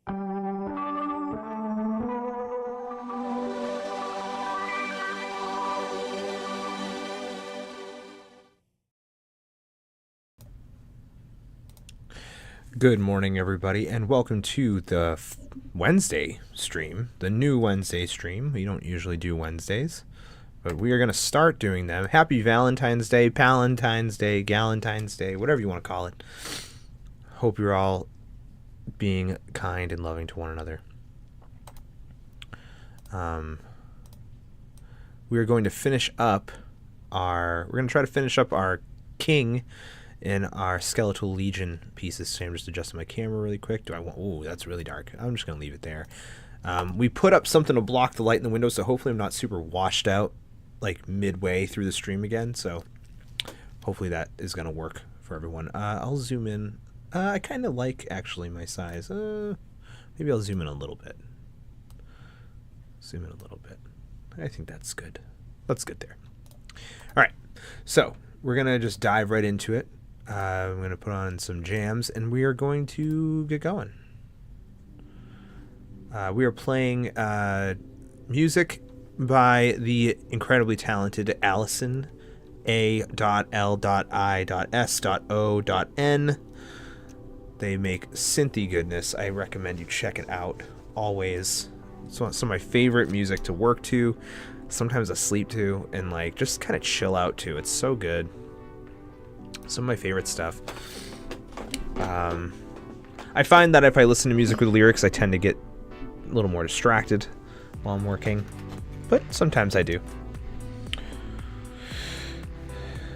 Good morning, everybody, and welcome to the Wednesday stream, the new Wednesday stream. We don't usually do Wednesdays, but we are going to start doing them. Happy Valentine's Day, Palentine's Day, Galentine's Day, whatever you want to call it. Hope you're all being kind and loving to one another. We are going to finish up we're going to try to finish up our king in our Skeletal Legion pieces. So I'm just adjusting my camera really quick. Ooh, that's really dark. I'm just going to leave it there. We put up something to block the light in the window, so hopefully I'm not super washed out like midway through the stream again. So hopefully that is going to work for everyone. I'll zoom in. I kind of like, actually, my size. Maybe I'll zoom in a little bit. Zoom in a little bit. I think that's good. That's good there. All right. So we're going to just dive right into it. I'm going to put on some jams, and we are going to get going. We are playing music by the incredibly talented Allison A.L.I.S.O.N. They make synthy goodness. I recommend you check it out always. It's some of my favorite music to work to, sometimes asleep to, and like just kind of chill out to. It's so good. Some of my favorite stuff. I find that if I listen to music with lyrics, I tend to get a little more distracted while I'm working, but sometimes I do.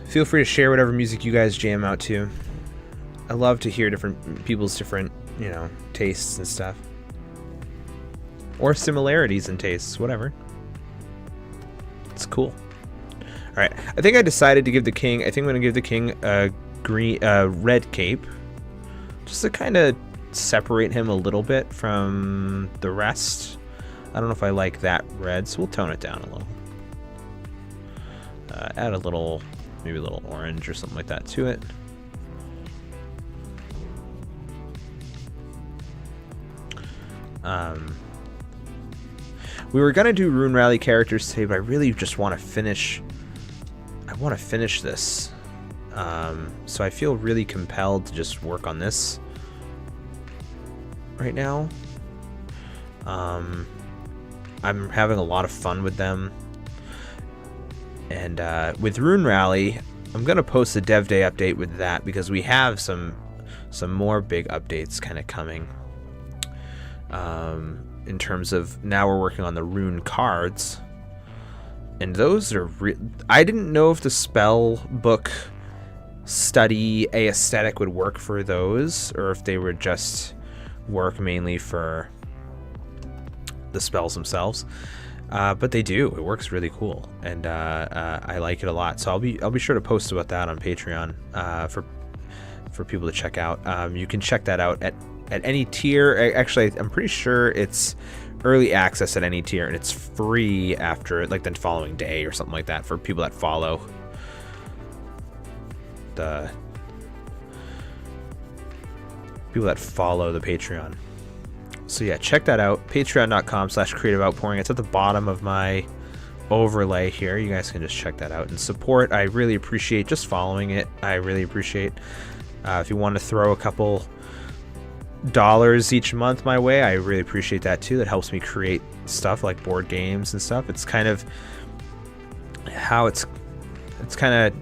Feel free to share whatever music you guys jam out to. I love to hear different people's different, tastes and stuff. Or similarities in tastes, whatever. It's cool. All right, I think I decided to give the king. I think I'm gonna give the king a red cape, just to kind of separate him a little bit from the rest. I don't know if I like that red, so we'll tone it down a little. Add a little, maybe a little orange or something like that to it. We were gonna do Rune Rally characters today, but I really just want to finish. I want to finish this, so I feel really compelled to just work on this right now. I'm having a lot of fun with them, and with Rune Rally, I'm gonna post a Dev Day update with that because we have some more big updates kind of coming. In terms of now we're working on the rune cards. And those are I didn't know if the spell book study aesthetic would work for those, or if they would just work mainly for the spells themselves. But they do. It works really cool, and I like it a lot. So I'll be sure to post about that on Patreon for people to check out. You can check that out at any tier. Actually, I'm pretty sure it's early access at any tier, and it's free after like the following day or something like that for people that follow the Patreon. So yeah, check that out. Patreon.com/creativeoutpouring. It's at the bottom of my overlay here. You guys can just check that out and support. I really appreciate just following it. I really appreciate if you want to throw a couple dollars each month my way, I really appreciate that too. That helps me create stuff like board games and stuff. It's kind of how it's kind of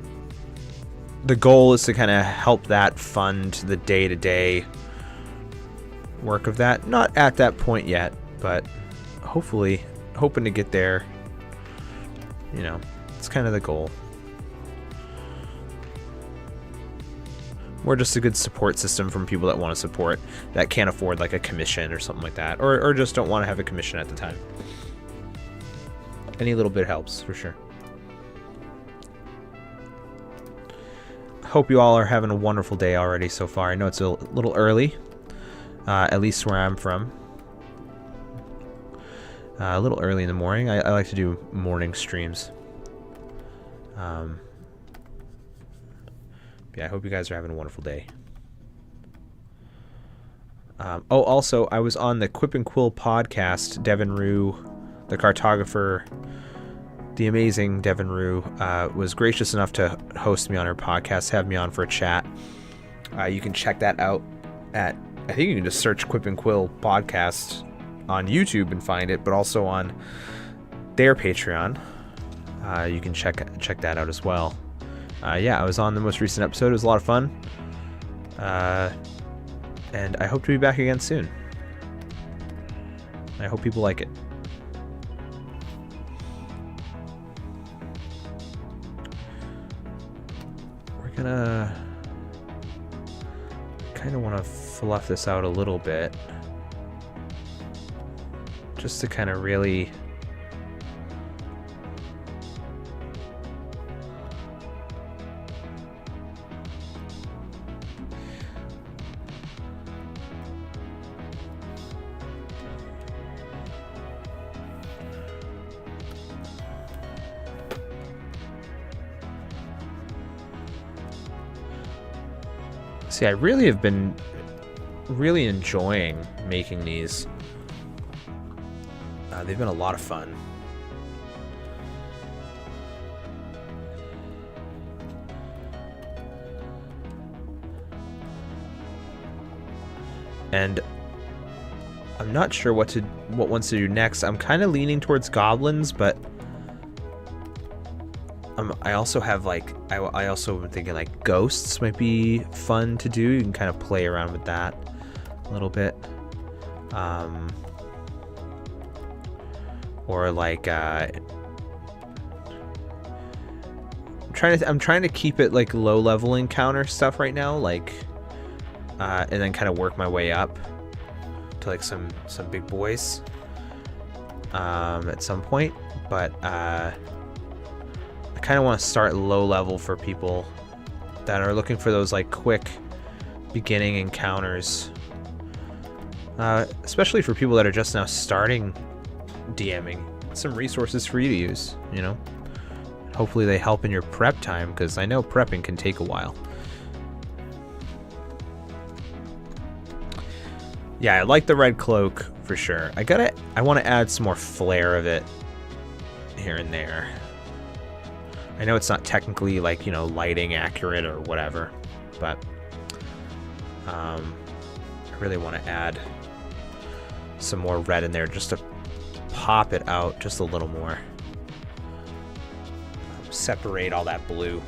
the goal is to kind of help that fund the day-to-day work of that. Not at that point yet, but hopefully hoping to get there. It's kind of the goal. Or just a good support system from people that want to support, that can't afford like a commission or something like that, or just don't want to have a commission at the time. Any little bit helps, for sure. Hope you all are having a wonderful day already so far. I know it's a little early, at least where I'm from. A little early in the morning. I like to do morning streams. Yeah, I hope you guys are having a wonderful day. Also, I was on the Quip and Quill podcast. Devin Rue, the cartographer, the amazing Devin Rue, was gracious enough to host me on her podcast, have me on for a chat. You can check that out at, I think you can just search Quip and Quill podcast on YouTube and find it, but also on their Patreon. You can check that out as well. I was on the most recent episode. It was a lot of fun. And I hope to be back again soon. I hope people like it. We're gonna kind of want to fluff this out a little bit. Just to kind of really... See, I really have been really enjoying making these. They've been a lot of fun. And I'm not sure what ones to do next. I'm kind of leaning towards goblins, but I also have like I also am thinking like ghosts might be fun to do. You can kind of play around with that a little bit, or like I'm trying to keep it like low level encounter stuff right now, like and then kind of work my way up to like some big boys at some point, but I kind of want to start low level for people that are looking for those like quick beginning encounters, especially for people that are just now starting DMing. Some resources for you to use, you know. Hopefully they help in your prep time, because I know prepping can take a while. Yeah, I like the red cloak for sure. I want to add some more flair of it here and there. I know it's not technically like, you know, lighting accurate or whatever, but I really want to add some more red in there just to pop it out just a little more. Separate all that blue.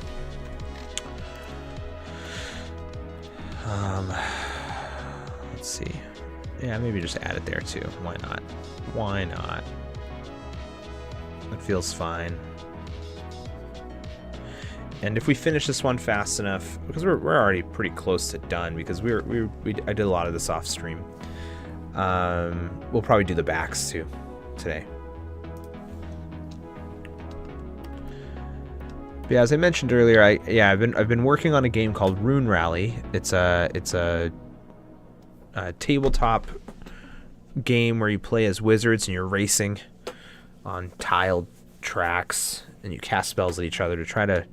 Let's see. Yeah, maybe just add it there too. Why not? Why not? It feels fine. And if we finish this one fast enough, because we're already pretty close to done, because I did a lot of this off stream. We'll probably do the backs too today. But yeah, as I mentioned earlier, I've been working on a game called Rune Rally. It's a tabletop game where you play as wizards and you're racing on tiled tracks, and you cast spells at each other to try to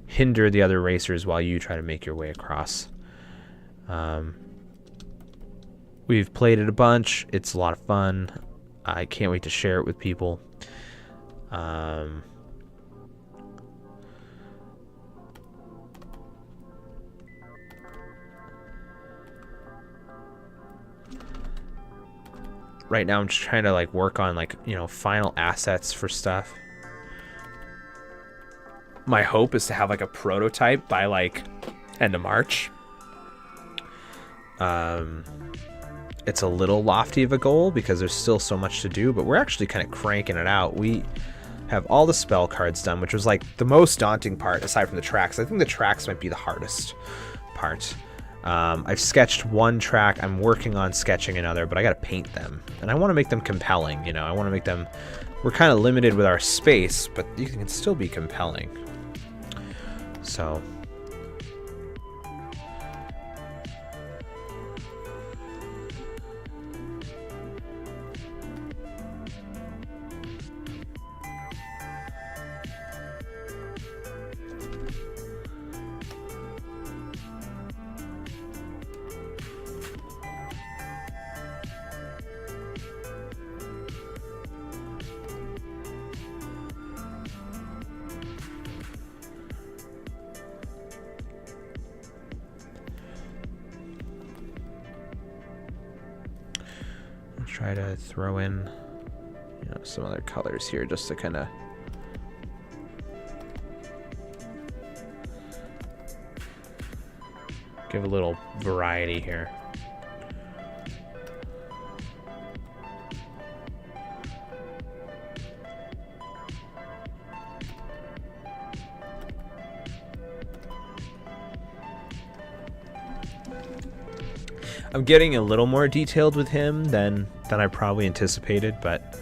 hinder the other racers while you try to make your way across. We've played it a bunch. It's a lot of fun. I can't wait to share it with people. Right now I'm just trying to like work on like, you know, final assets for stuff. My hope is to have like a prototype by like end of March. It's a little lofty of a goal because there's still so much to do, but we're actually kind of cranking it out. We have all the spell cards done, which was like the most daunting part aside from the tracks. I think the tracks might be the hardest part. I've sketched one track. I'm working on sketching another, but I got to paint them, and I want to make them compelling. You know, I want to make them. We're kind of limited with our space, but you can still be compelling. So. try to throw in, you know, some other colors here just to kind of give a little variety here. I'm getting a little more detailed with him than I probably anticipated, but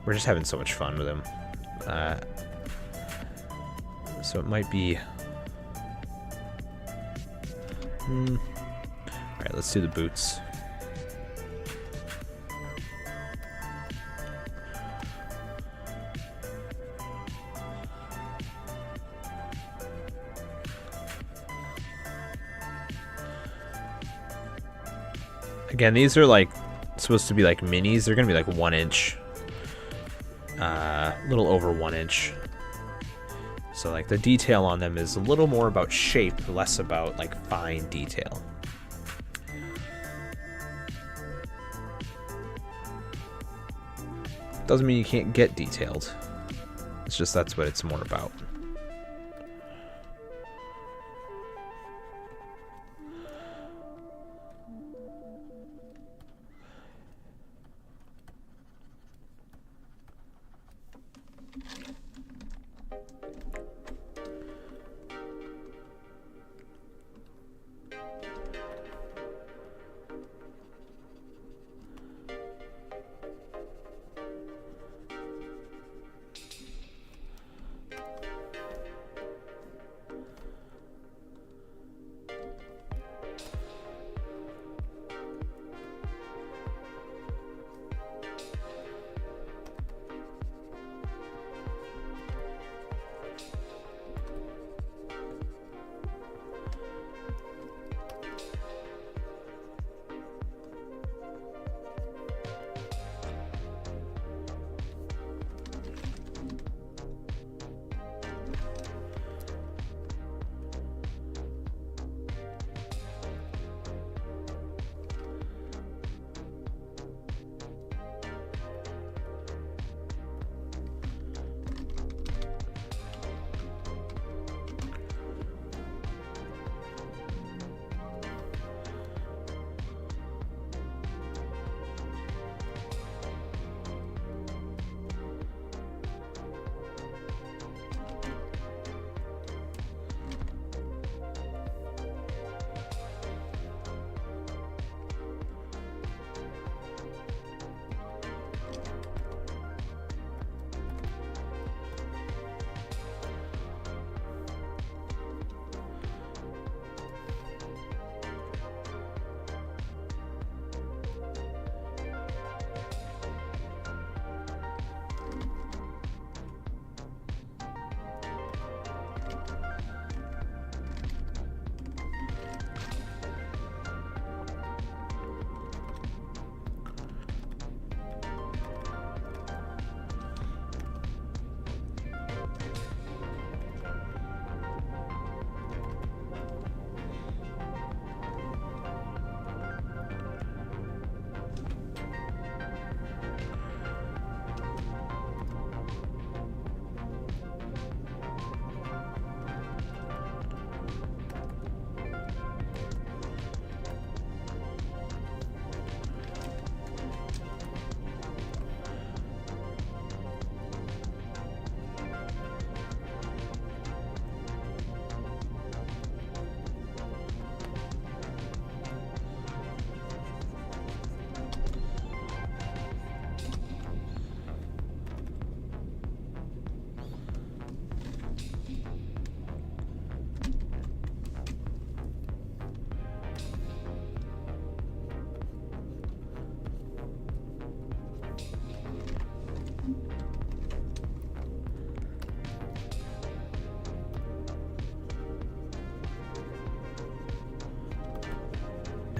we're just having so much fun with him. So it might be... Alright, let's do the boots. Again, these are like supposed to be like minis. They're gonna be like 1 inch, a little over 1 inch. So like the detail on them is a little more about shape, less about like fine detail. Doesn't mean you can't get detailed. It's just that's what it's more about.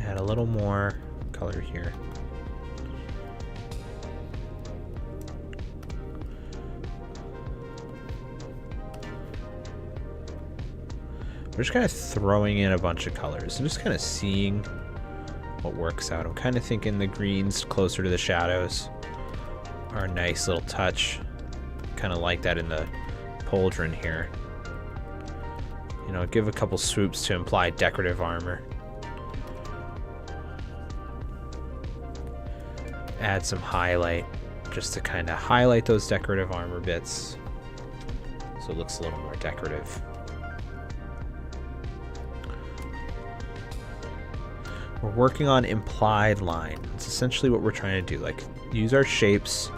Add a little more color here. We're just kind of throwing in a bunch of colors and just kind of seeing what works out. I'm kind of thinking the greens closer to the shadows are a nice little touch. Kind of like that in the pauldron here. You know, give a couple swoops to imply decorative armor. Add some highlight just to kind of highlight those decorative armor bits so it looks a little more decorative. We're working on implied line. It's essentially what we're trying to do, like use our shapes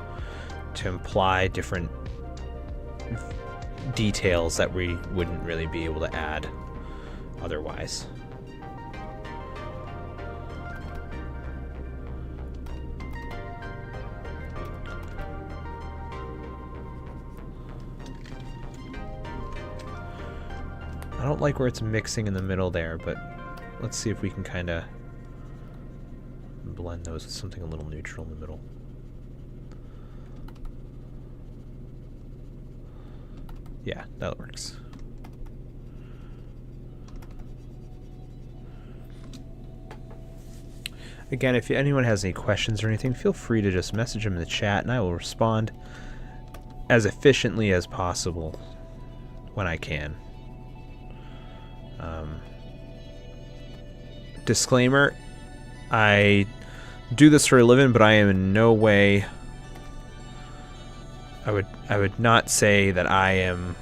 to imply different details that we wouldn't really be able to add otherwise. I don't like where it's mixing in the middle there, but let's see if we can kind of blend those with something a little neutral in the middle. Yeah, that works. Again, if anyone has any questions or anything, feel free to just message them in the chat and I will respond as efficiently as possible when I can. Disclaimer, I do this for a living, but I am in no way... I would not say that I am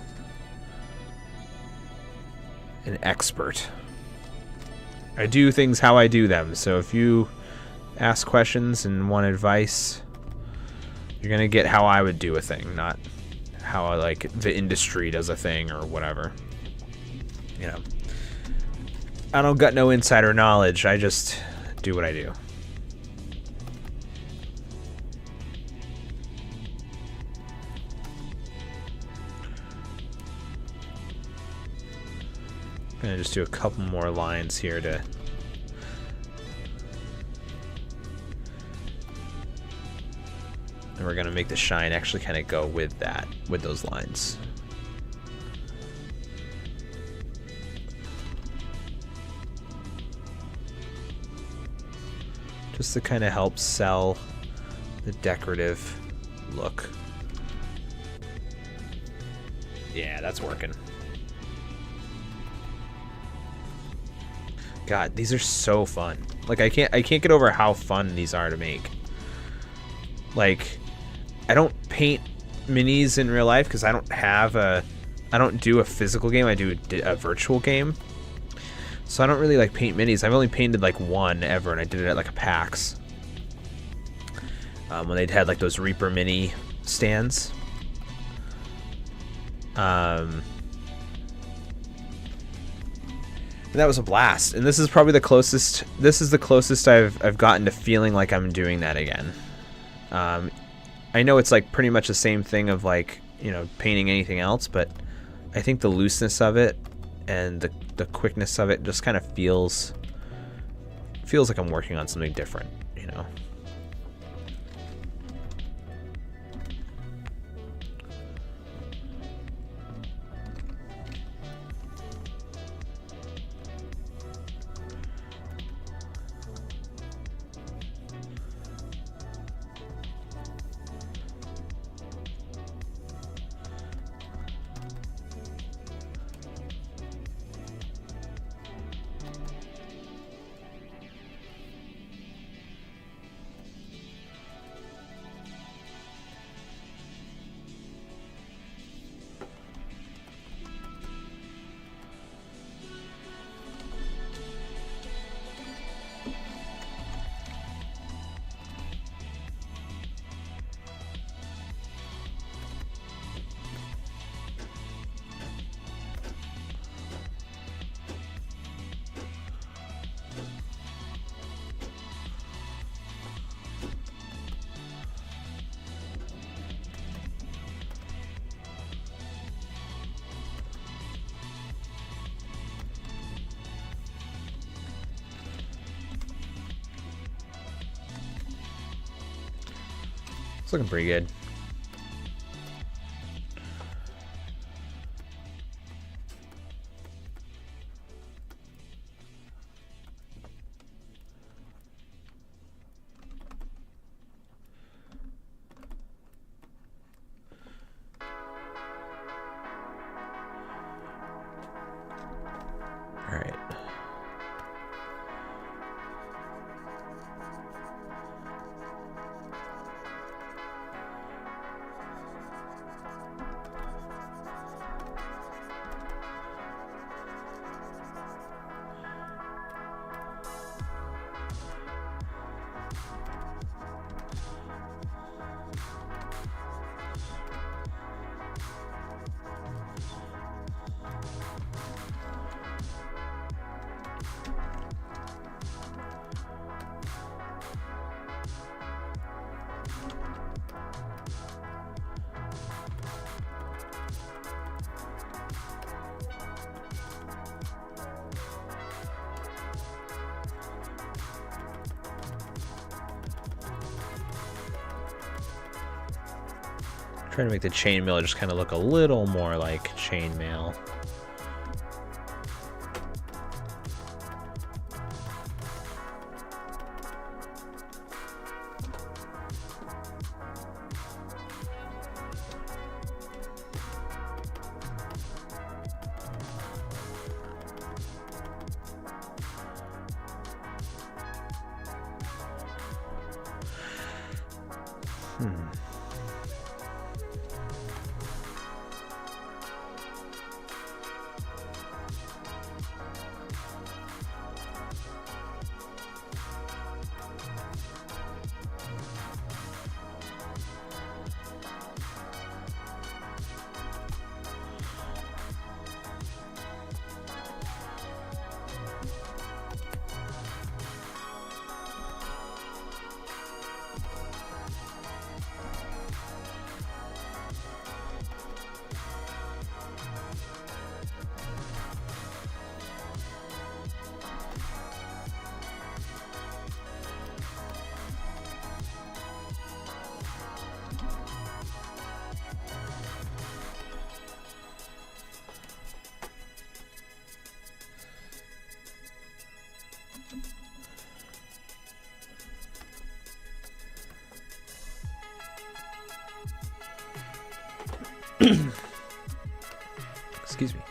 an expert. I do things how I do them, so if you ask questions and want advice, you're gonna get how I would do a thing, not how like the industry does a thing or whatever. You know, I don't got no insider knowledge. I just do what I do. I'm gonna just do a couple more lines here to and we're gonna make the shine actually kind of go with that, with those lines. Just to kind of help sell the decorative look. Yeah, that's working. God, these are so fun. Like I can't get over how fun these are to make. Like, I don't paint minis in real life because I don't do a physical game. I do a virtual game. So I don't really like paint minis. I've only painted like one ever, and I did it at like a PAX. When they'd had like those Reaper mini stands. And that was a blast. And this is probably the closest. This is the closest I've gotten to feeling like I'm doing that again. I know it's like pretty much the same thing of like, you know, painting anything else, but I think the looseness of it and the quickness of it just kind of feels like I'm working on something different, you know. It's looking pretty good. Trying to make the chainmail just kind of look a little more like chainmail. Excuse me.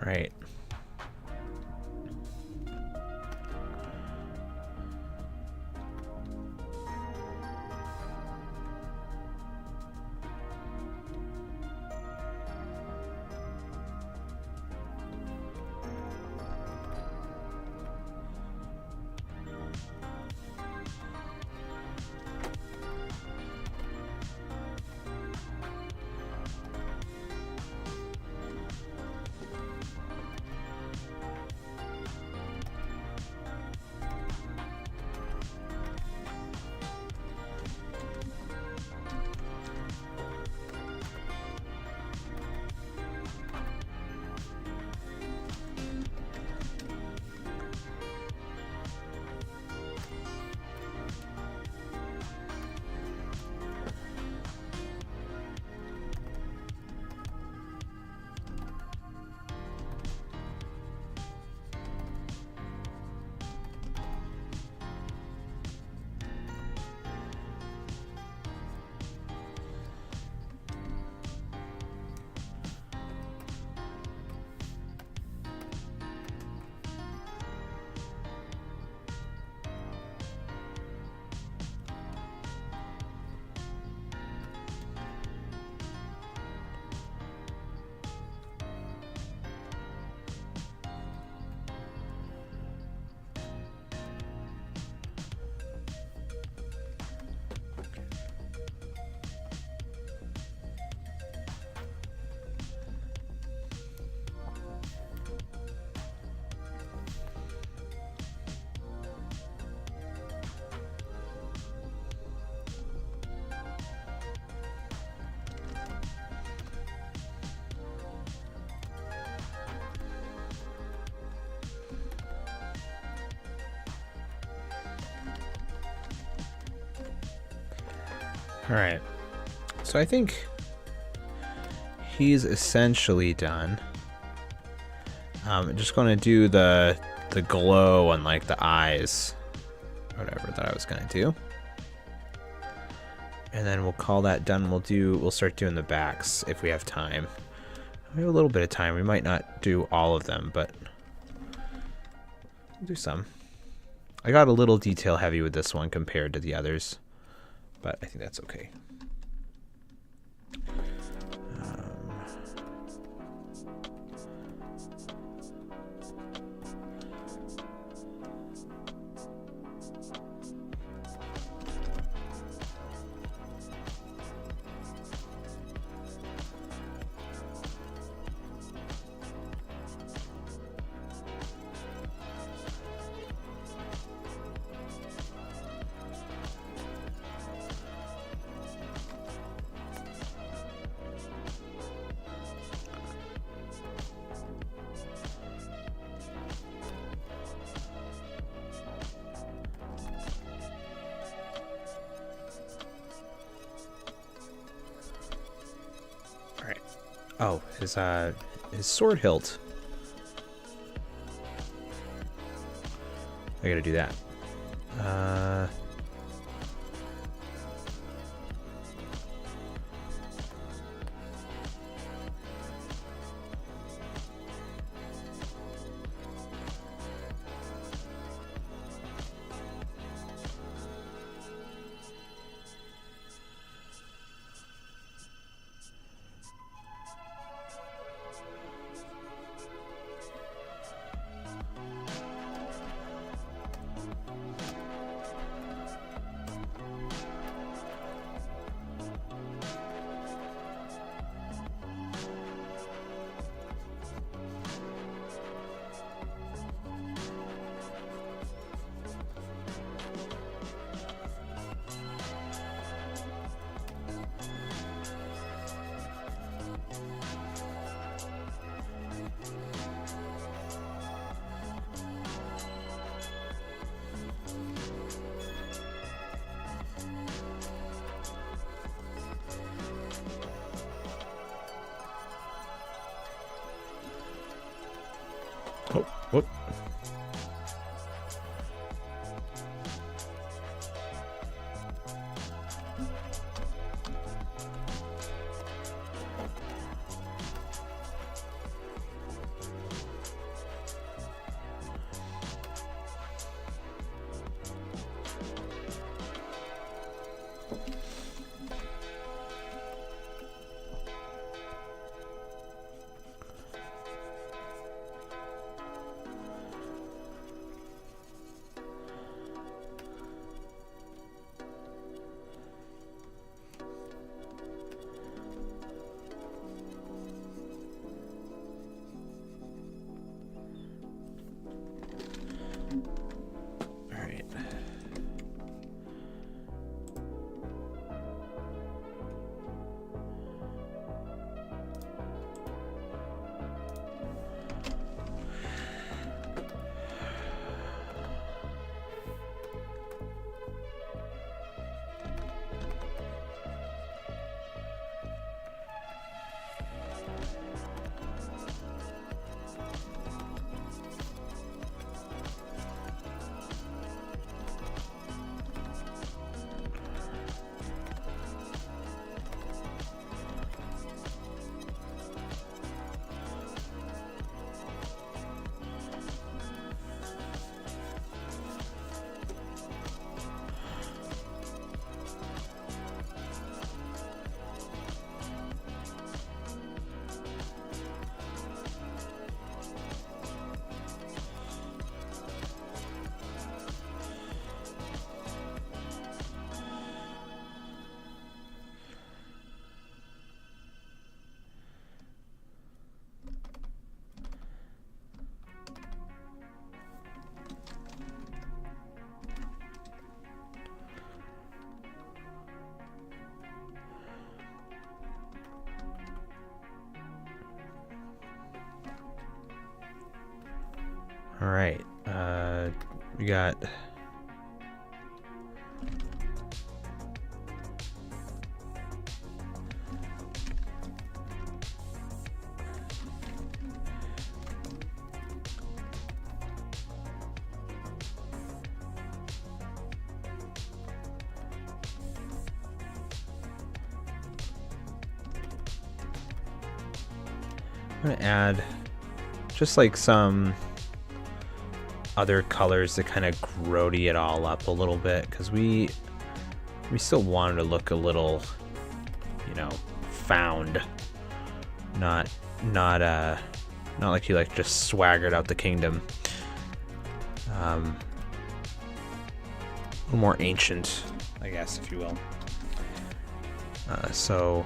Right. All right. So I think he's essentially done. I'm just going to do the glow on like the eyes, whatever that I was going to do. And then we'll call that done. We'll start doing the backs if we have time. We have a little bit of time. We might not do all of them, but we'll do some. I got a little detail heavy with this one compared to the others, but I think that's okay. Oh, his sword hilt. I gotta do that. Oh, whoop. All right. We got. I'm gonna add just like some other colors to kind of grody it all up a little bit, because we still wanted to look a little, you know, found, not like you like just swaggered out the kingdom. A little more ancient, I guess, if you will. So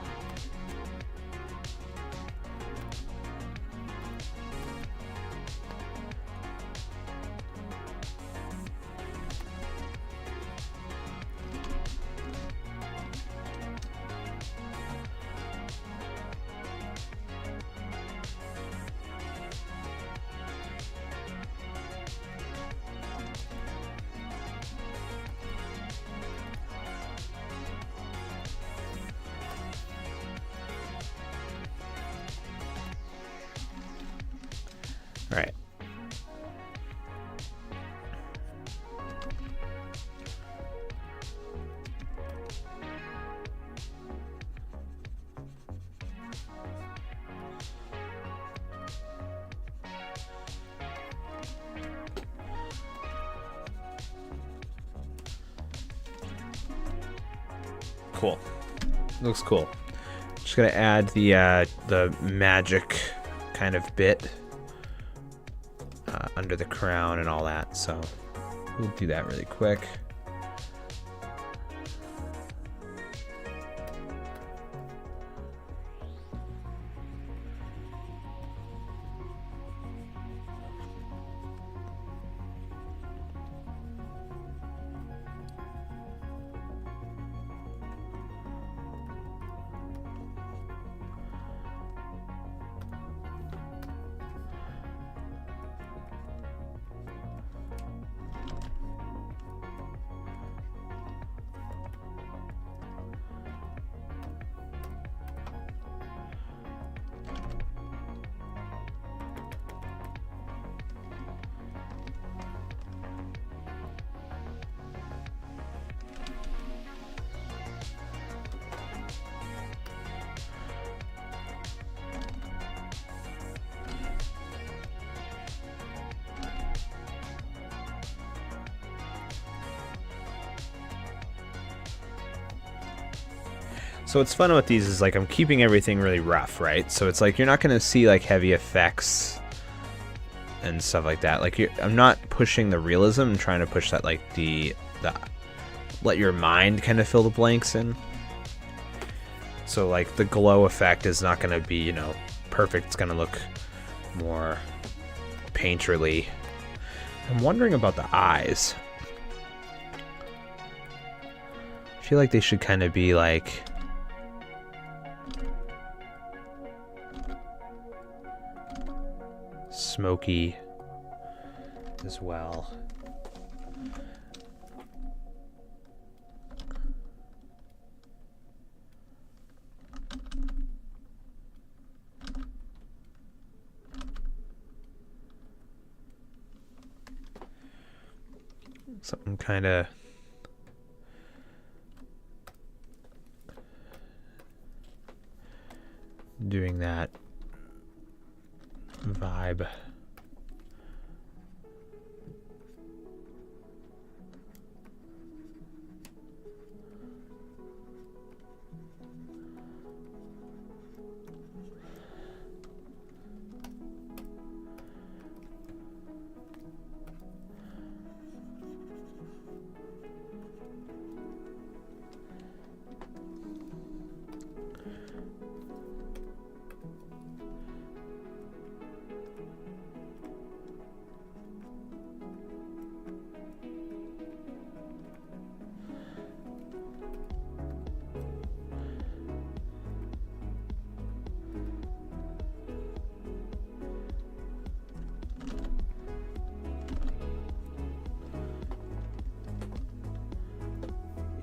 right. Cool. Looks cool. Just gonna add the magic kind of bit under the crown and all that. So we'll do that really quick. So what's fun with these is like I'm keeping everything really rough, right? So it's like you're not going to see like heavy effects and stuff like that. Like I'm not pushing the realism. I'm trying to push that like the let your mind kind of fill the blanks in. So like the glow effect is not going to be, you know, perfect. It's going to look more painterly. I'm wondering about the eyes. I feel like they should kind of be like smoky as well. Something kind of doing that vibe.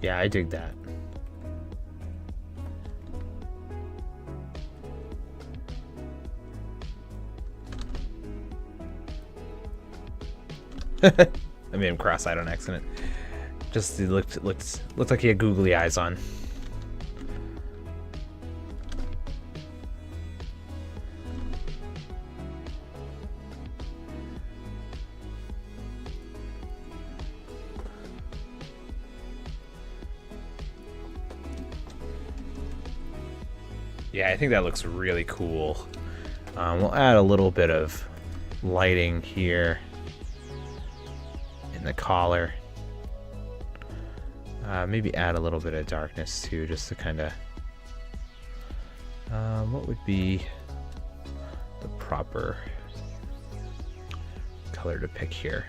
Yeah, I dig that. I made him cross-eyed on accident. Just he looked like he had googly eyes on. Yeah, I think that looks really cool. We'll add a little bit of lighting here in the collar. Maybe add a little bit of darkness too, just to kind of... what would be the proper color to pick here?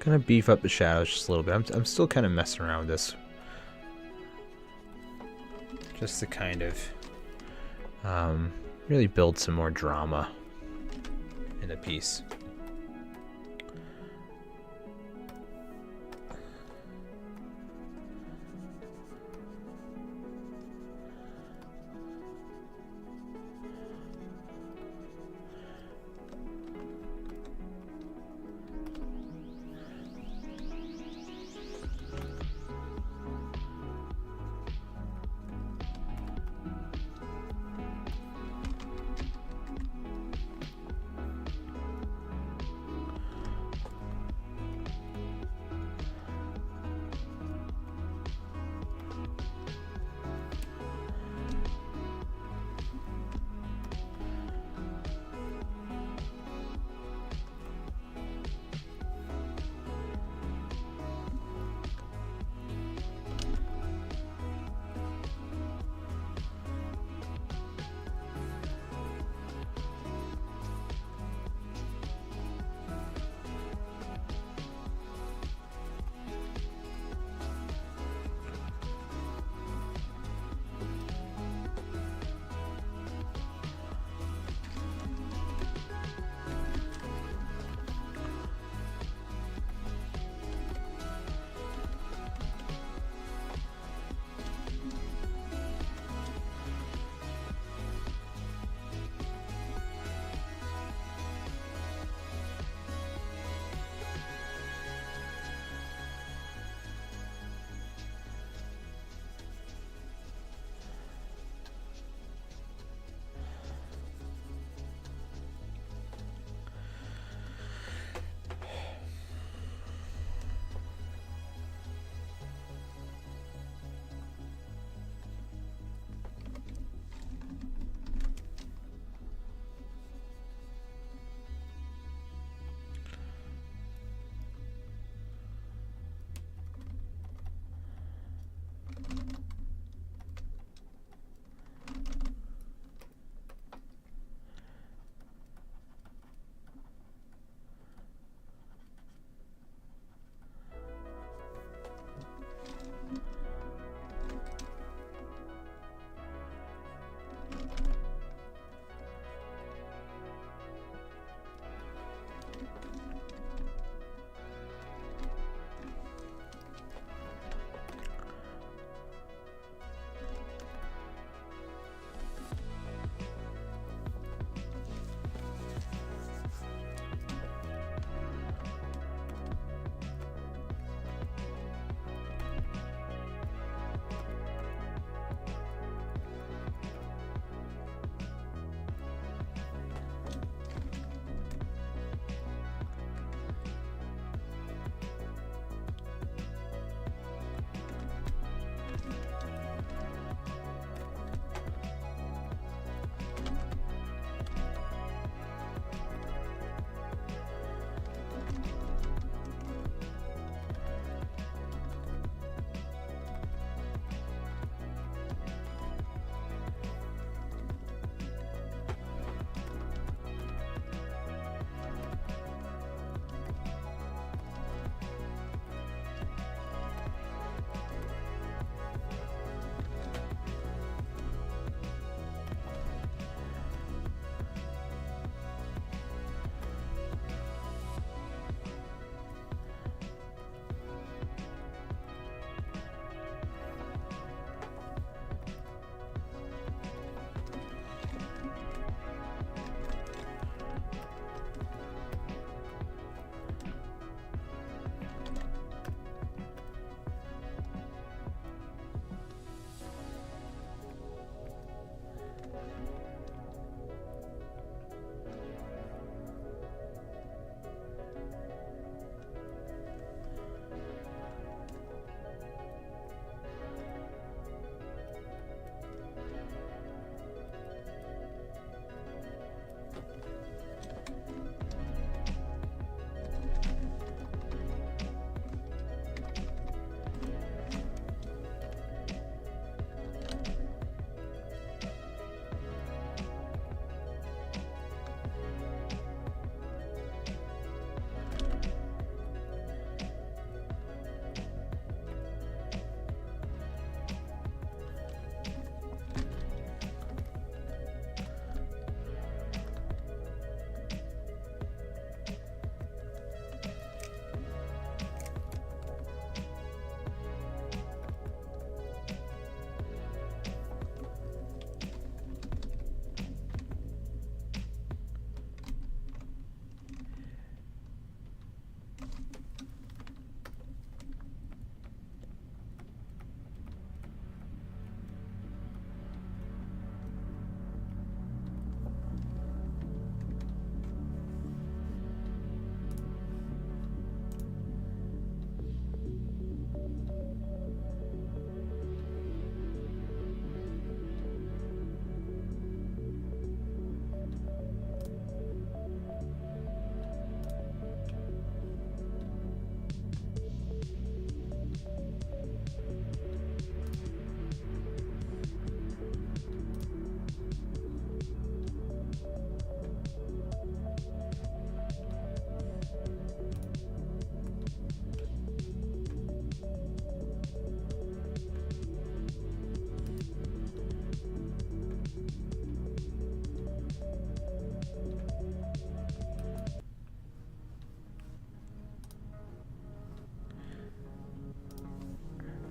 Gonna beef up the shadows just a little bit. I'm still kind of messing around with this, just to kind of really build some more drama in the piece.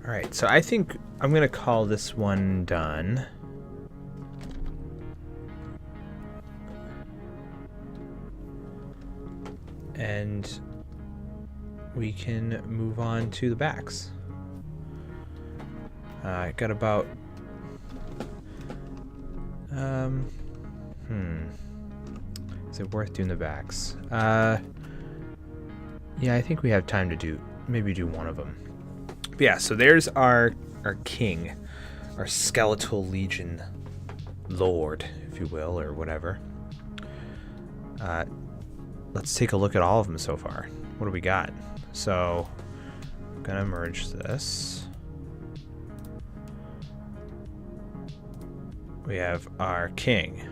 All right, so I think I'm going to call this one done. And we can move on to the backs. I got about... Is it worth doing the backs? Yeah, I think we have time to maybe do one of them. But yeah, so there's our king, our skeletal legion lord, if you will, or whatever. Let's take a look at all of them so far. What do we got? So, I'm gonna merge this. We have our king,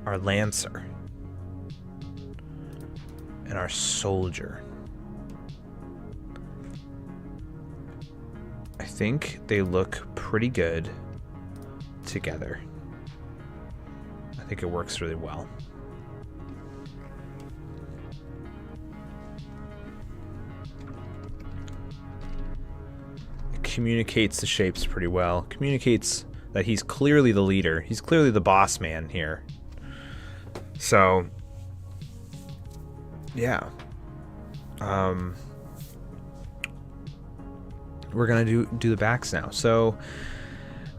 our lancer, and our soldier. I think they look pretty good together. I think it works really well. It communicates the shapes pretty well. Communicates that he's clearly the leader. He's clearly the boss man here. So, yeah. We're gonna do the backs now. So,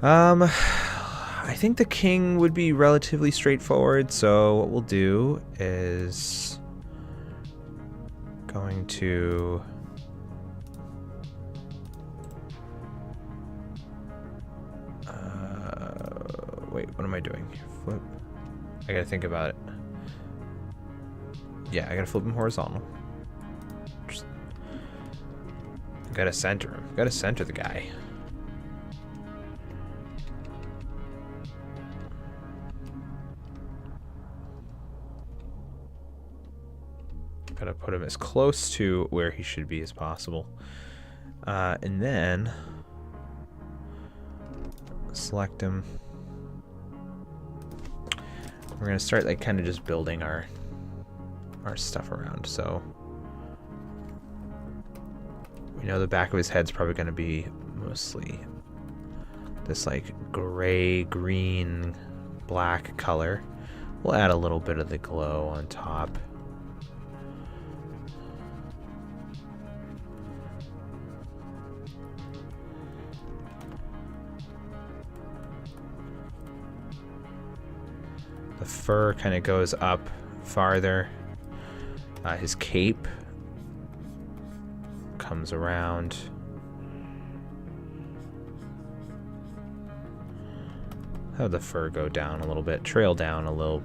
I think the king would be relatively straightforward. So what we'll do is going to wait, what am I doing? Flip. I gotta think about it. Yeah, I gotta flip him horizontal. Just gotta center him. Gotta center the guy. Gotta put him as close to where he should be as possible. And then select him. We're gonna start like kind of just building our stuff around. So we know the back of his head's probably gonna be mostly this like gray, green, black color. We'll add a little bit of the glow on top. The fur kind of goes up farther. His cape comes around. Have the fur go down a little bit, trail down a little.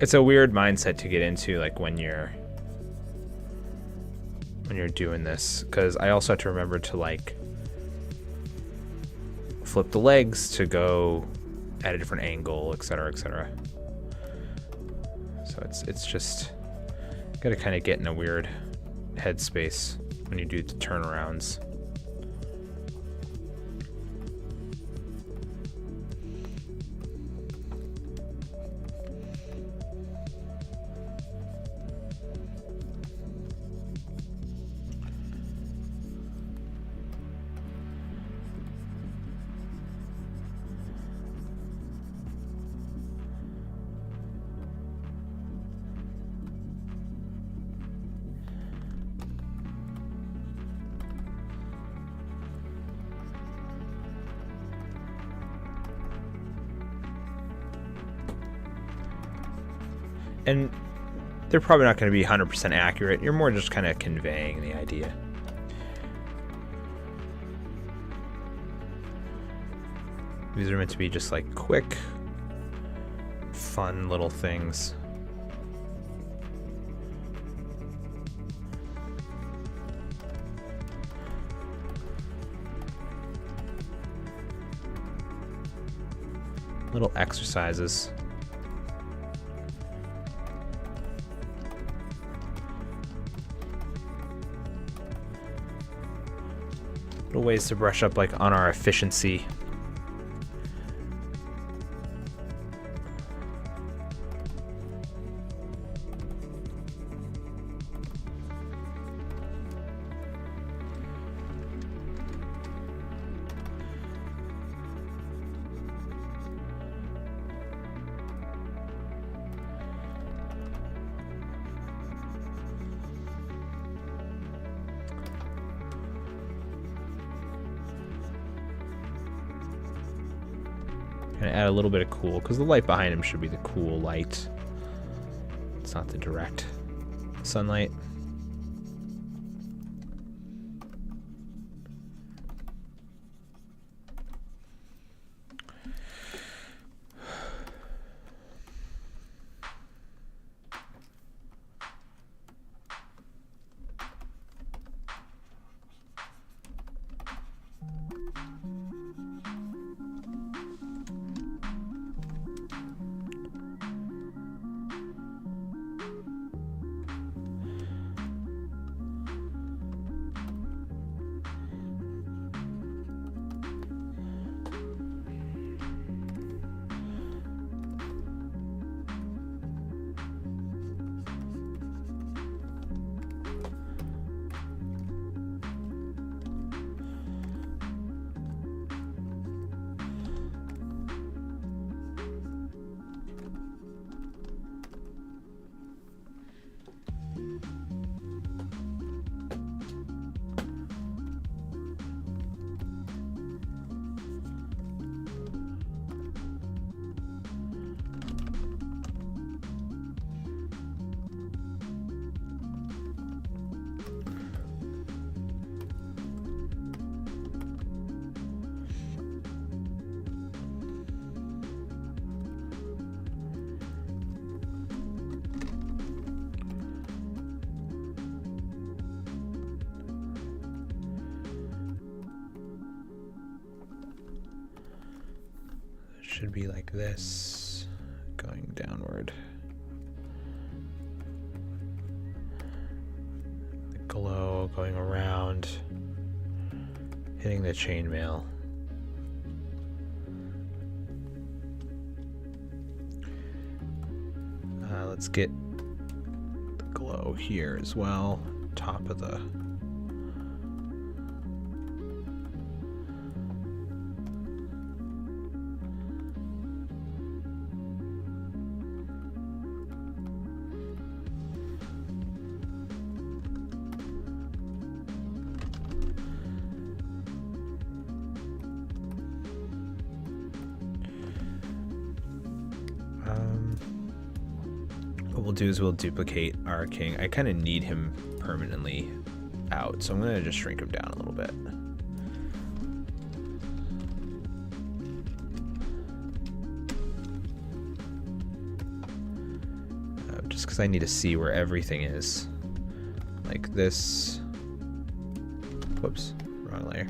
It's a weird mindset to get into, like when you're doing this, because I also have to remember to like flip the legs to go at a different angle, etc., etc. So it's just gotta kind of get in a weird headspace when you do the turnarounds. And they're probably not going to be 100% accurate. You're more just kind of conveying the idea. These are meant to be just like quick, fun little things. Little exercises. Little ways to brush up like on our efficiency. Gonna add a little bit of cool, because the light behind him should be the cool light. It's not the direct sunlight. Should be like this, going downward. The glow going around, hitting the chainmail. Let's get the glow here as well, top of the what we'll do is we'll duplicate our king. I kind of need him permanently out, so I'm going to just shrink him down a little bit. Just because I need to see where everything is. Like this. Whoops, wrong layer.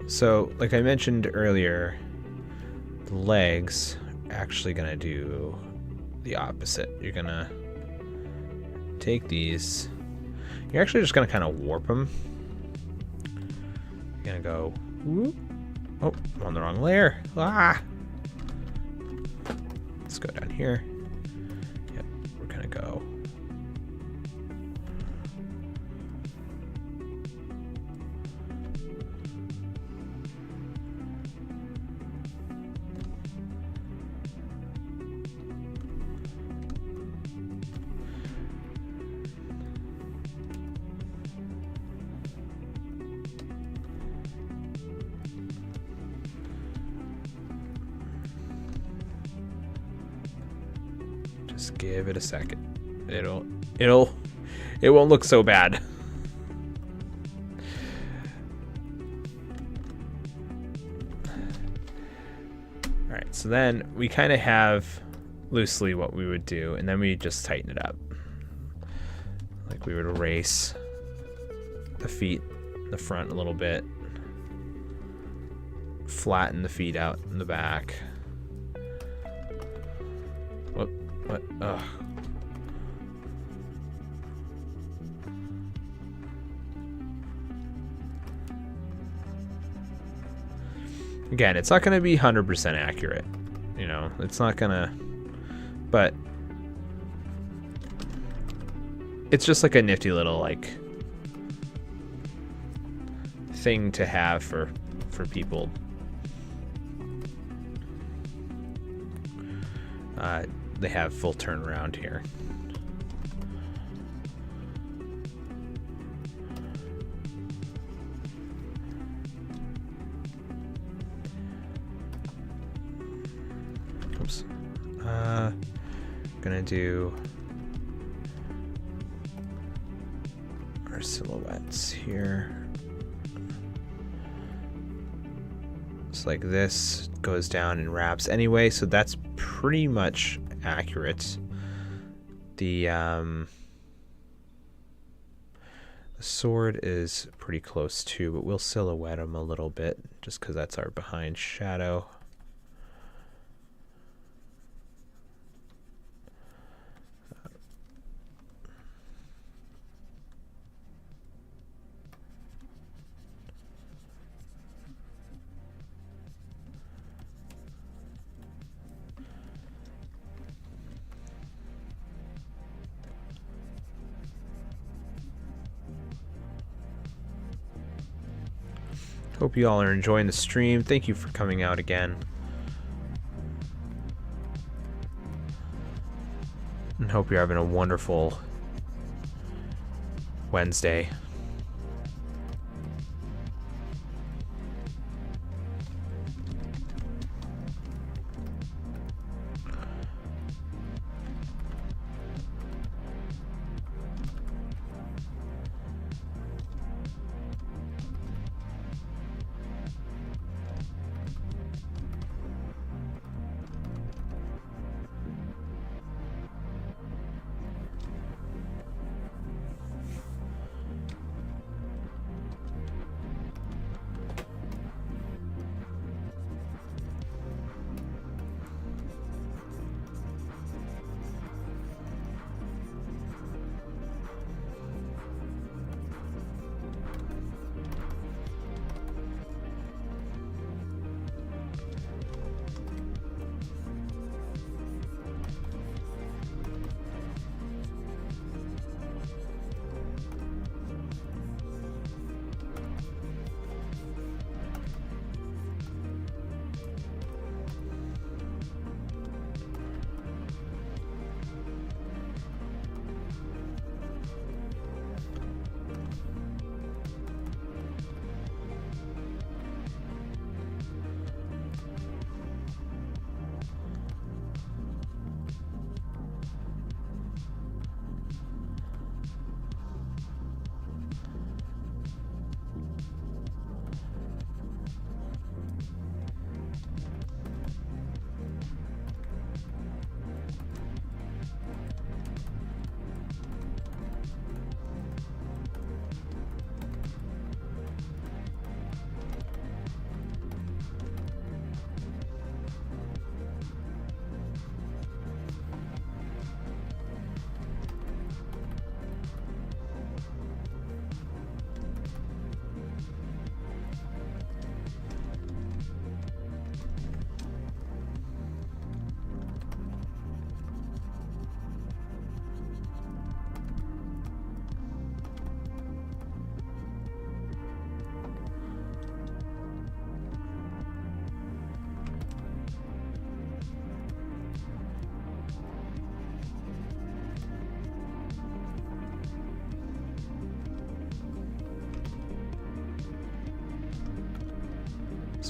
So, like I mentioned earlier, the legs are actually gonna do the opposite. You're gonna take these, you're actually just gonna kind of warp them. You're gonna go, whoop. Oh, I'm on the wrong layer. Ah! Let's go down here. Yep, we're gonna go. Just give it a second. It won't look so bad. All right, so then we kind of have loosely what we would do, and then we just tighten it up. Like we would erase the feet, the front a little bit, flatten the feet out in the back. What? Ugh. Again, it's not going to be 100% accurate. You know, it's not going to... But... It's just like a nifty little, like... thing to have for people. They have full turnaround here. Oops. Gonna do our silhouettes here. It's like this goes down and wraps anyway, so that's pretty much accurate. The sword is pretty close too, but we'll silhouette him a little bit just because that's our behind shadow. Hope you all are enjoying the stream. Thank you for coming out again. And hope you're having a wonderful Wednesday.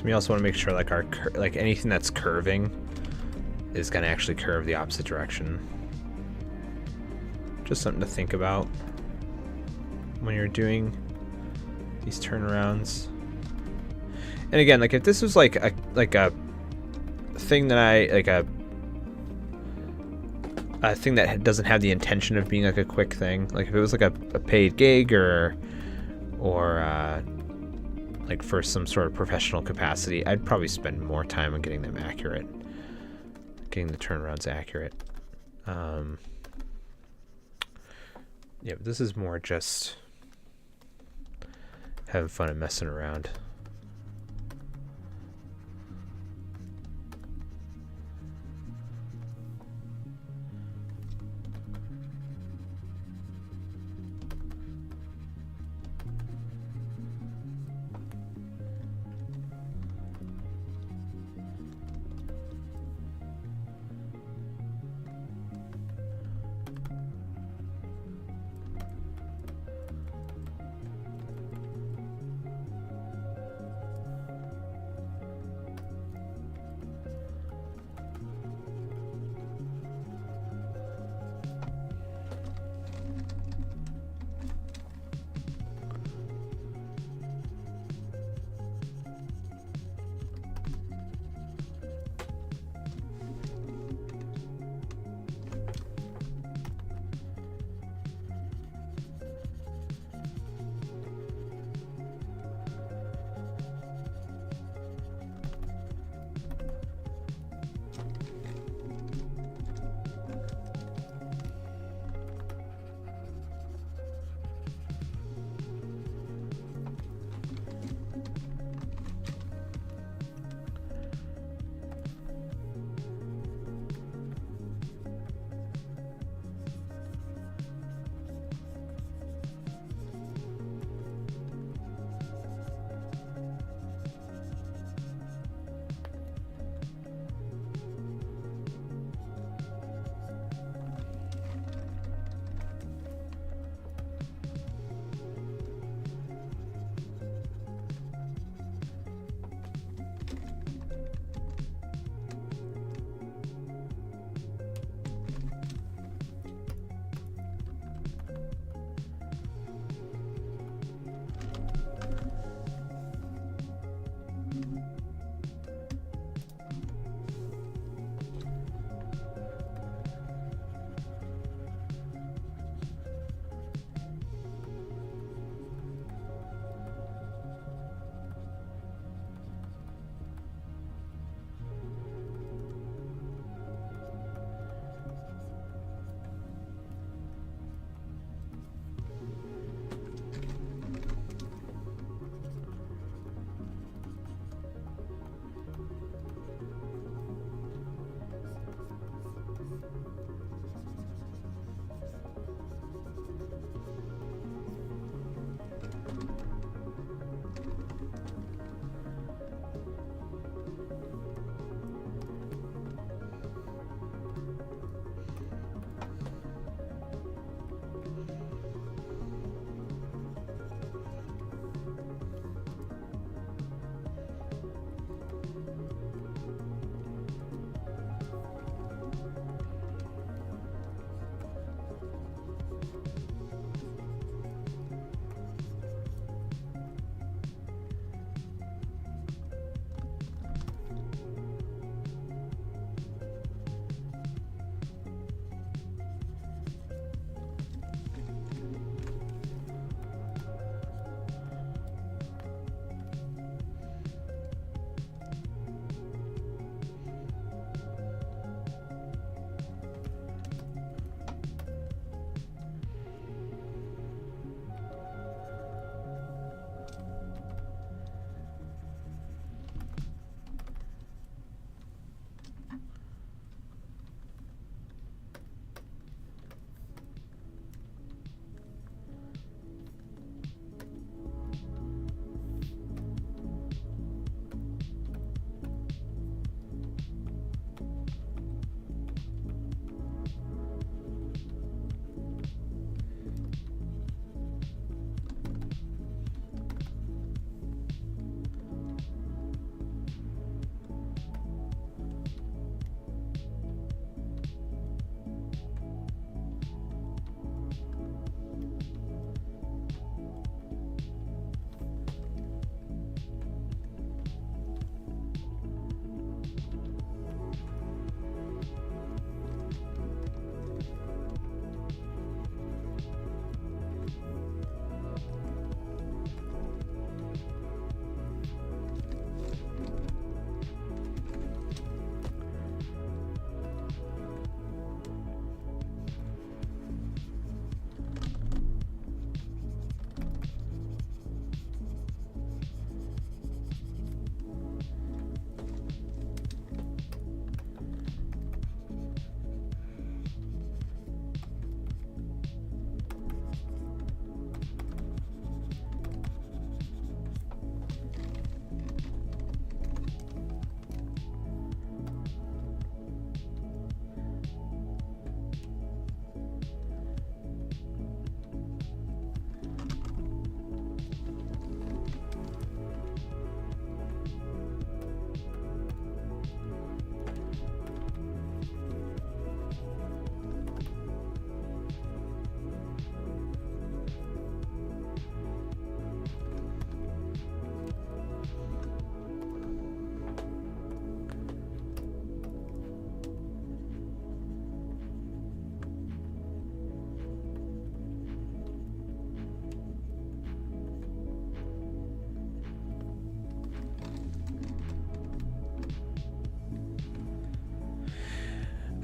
we also want to make sure like our like anything that's curving is going to actually curve the opposite direction. Just something to think about when you're doing these turnarounds. And again, like if this was like a thing that a thing that doesn't have the intention of being like a quick thing, like if it was like a paid gig or like for some sort of professional capacity, I'd probably spend more time on getting them accurate, getting the turnarounds accurate. Yeah, but this is more just having fun and messing around.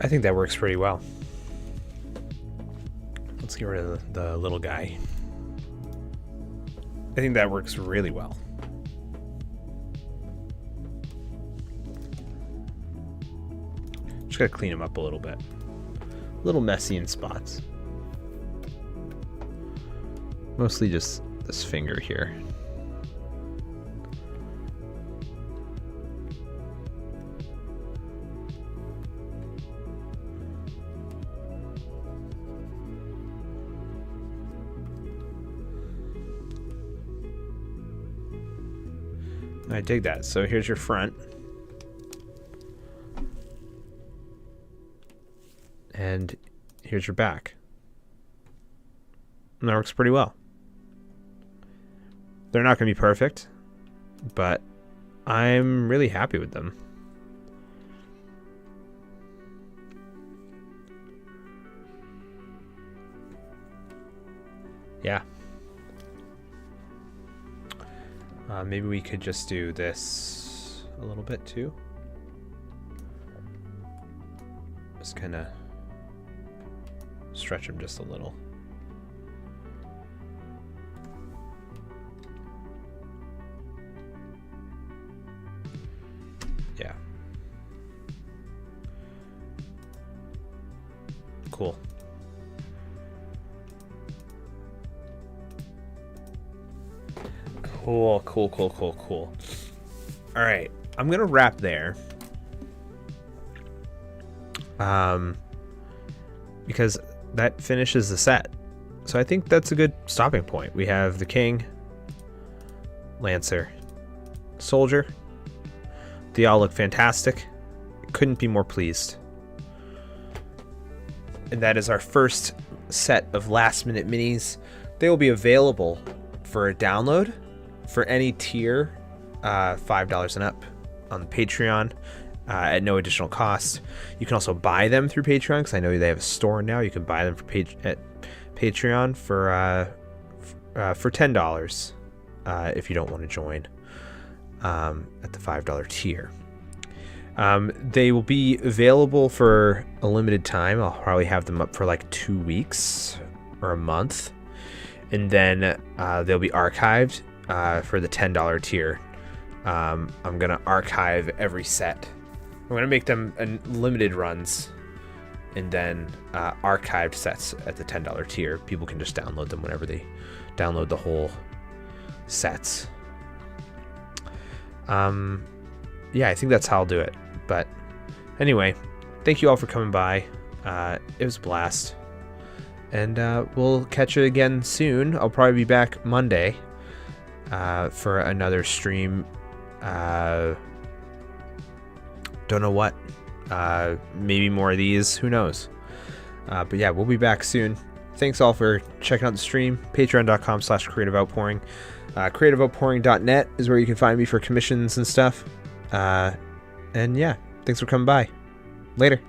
I think that works pretty well. Let's get rid of the little guy. I think that works really well. Just gotta clean him up a little bit. A little messy in spots. Mostly just this finger here. I dig that. So here's your front. And here's your back. And that works pretty well. They're not going to be perfect, but I'm really happy with them. Yeah. Maybe we could just do this a little bit too. Just kind of stretch them just a little. Yeah. Cool. Cool. All right, I'm gonna wrap there. Because that finishes the set. So I think that's a good stopping point. We have the King, Lancer, Soldier. They all look fantastic. Couldn't be more pleased. And that is our first set of last minute minis. They will be available for a download for any tier, $5 and up on Patreon at no additional cost. You can also buy them through Patreon because I know they have a store now. You can buy them at Patreon for $10 if you don't want to join at the $5 tier. They will be available for a limited time. I'll probably have them up for like 2 weeks or a month. And then they'll be archived for the $10 tier. I'm going to archive every set. I'm going to make them limited runs and then archived sets at the $10 tier. People can just download them whenever they download the whole sets. Yeah, I think that's how I'll do it. But anyway, thank you all for coming by. It was a blast. And we'll catch you again soon. I'll probably be back Monday for another stream. Don't know what. Maybe more of these. Who knows? But yeah, we'll be back soon. Thanks all for checking out the stream. Patreon.com/creativeoutpouring. Creativeoutpouring.net is where you can find me for commissions and stuff. And yeah, thanks for coming by. Later.